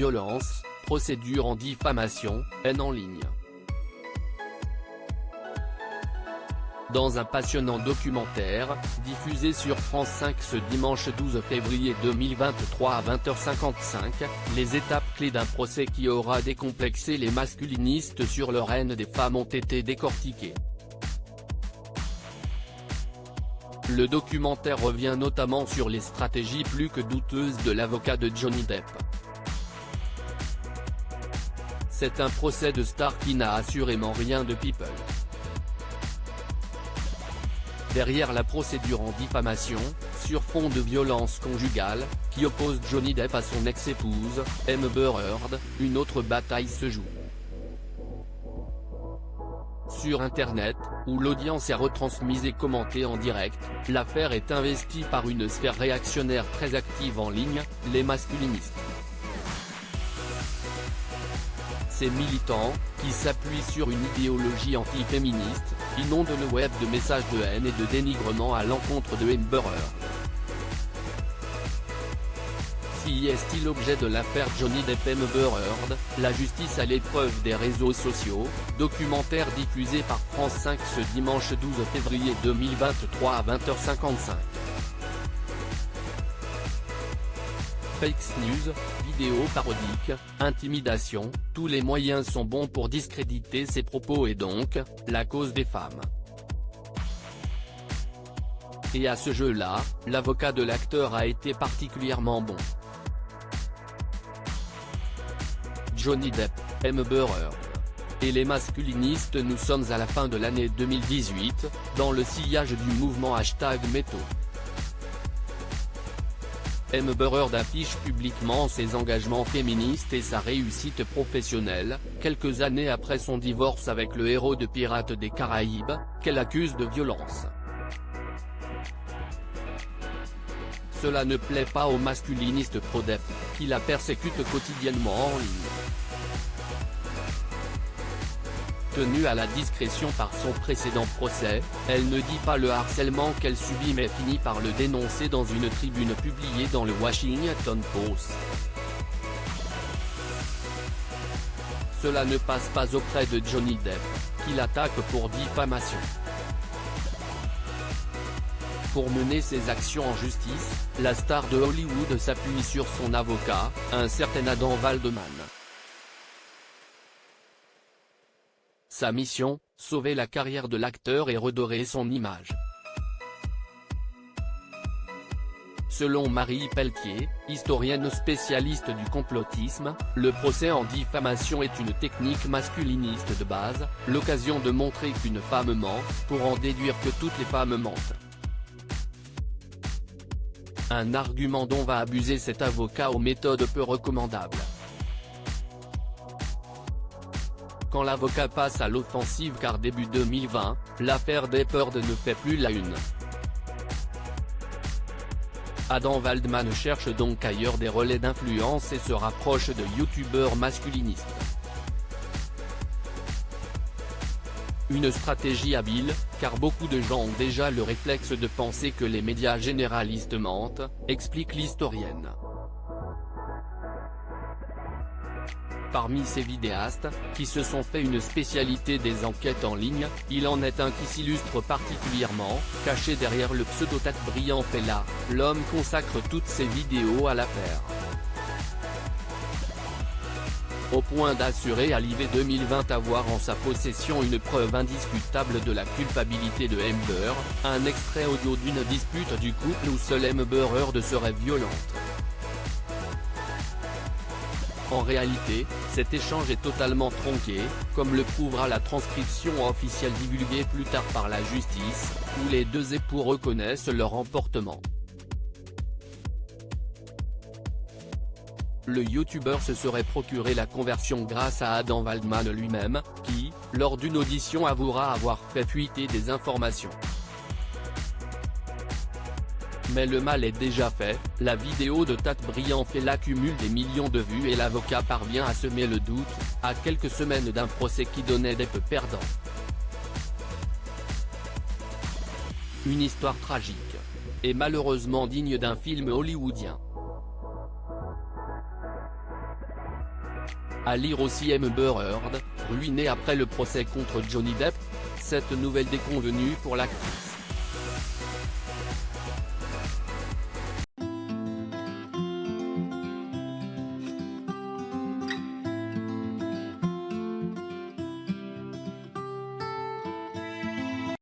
violence, procédure en diffamation, haine en ligne. Dans un passionnant documentaire, diffusé sur France 5 ce dimanche 12 février 2023 à 20h55, les étapes clés d'un procès qui aura décomplexé les masculinistes sur leur haine des femmes ont été décortiquées. Le documentaire revient notamment sur les stratégies plus que douteuses de l'avocat de Johnny Depp. C'est un procès de star qui n'a assurément rien de people. Derrière la procédure en diffamation, sur fond de violence conjugale, qui oppose Johnny Depp à son ex-épouse, Amber Heard, une autre bataille se joue. Sur Internet, où l'audience est retransmise et commentée en direct, l'affaire est investie par une sphère réactionnaire très active en ligne, les masculinistes. Ces militants, qui s'appuient sur une idéologie anti-féministe, inondent le web de messages de haine et de dénigrement à l'encontre de Amber Heard. Si est-il l'objet de l'affaire Johnny Depp-Amber Heard, la justice à l'épreuve des réseaux sociaux, documentaire diffusé par France 5 ce dimanche 12 février 2023 à 20h55. Fake news, vidéos parodiques, intimidation, tous les moyens sont bons pour discréditer ses propos et donc, la cause des femmes. Et à ce jeu-là, l'avocat de l'acteur a été particulièrement bon. Johnny Depp, Amber Heard. Et les masculinistes, nous sommes à la fin de l'année 2018, dans le sillage du mouvement #MeToo. Amber Heard affiche publiquement ses engagements féministes et sa réussite professionnelle, quelques années après son divorce avec le héros de Pirates des Caraïbes, qu'elle accuse de violence. Cela ne plaît pas aux masculinistes pro-Depp, qui la persécutent quotidiennement en ligne. Tenue à la discrétion par son précédent procès, elle ne dit pas le harcèlement qu'elle subit mais finit par le dénoncer dans une tribune publiée dans le Washington Post. Cela ne passe pas auprès de Johnny Depp, qui l'attaque pour diffamation. Pour mener ses actions en justice, la star de Hollywood s'appuie sur son avocat, un certain Adam Waldman. Sa mission, sauver la carrière de l'acteur et redorer son image. Selon Marie Pelletier, historienne spécialiste du complotisme, le procès en diffamation est une technique masculiniste de base, l'occasion de montrer qu'une femme ment, pour en déduire que toutes les femmes mentent. Un argument dont va abuser cet avocat aux méthodes peu recommandables. Quand l'avocat passe à l'offensive car début 2020, l'affaire Depp Heard ne fait plus la une. Adam Waldman cherche donc ailleurs des relais d'influence et se rapproche de youtubeurs masculinistes. Une stratégie habile, car beaucoup de gens ont déjà le réflexe de penser que les médias généralistes mentent, explique l'historienne. Parmi ces vidéastes, qui se sont fait une spécialité des enquêtes en ligne, il en est un qui s'illustre particulièrement, caché derrière le pseudo Tattbriand Fella, l'homme consacre toutes ses vidéos à l'affaire. Au point d'assurer à l'IV 2020 avoir en sa possession une preuve indiscutable de la culpabilité de Amber, un extrait audio d'une dispute du couple où seule Amber Heard serait violente. En réalité, cet échange est totalement tronqué, comme le prouvera la transcription officielle divulguée plus tard par la justice, où les deux époux reconnaissent leur emportement. Le youtubeur se serait procuré la conversion grâce à Adam Waldman lui-même, qui, lors d'une audition avouera avoir fait fuiter des informations. Mais le mal est déjà fait, la vidéo de Tattbriand Fella cumule des millions de vues et l'avocat parvient à semer le doute, à quelques semaines d'un procès qui donnait Depp perdant. Une histoire tragique. Et malheureusement digne d'un film hollywoodien. À lire aussi Amber Heard, ruinée après le procès contre Johnny Depp. Cette nouvelle déconvenue pour l'actrice.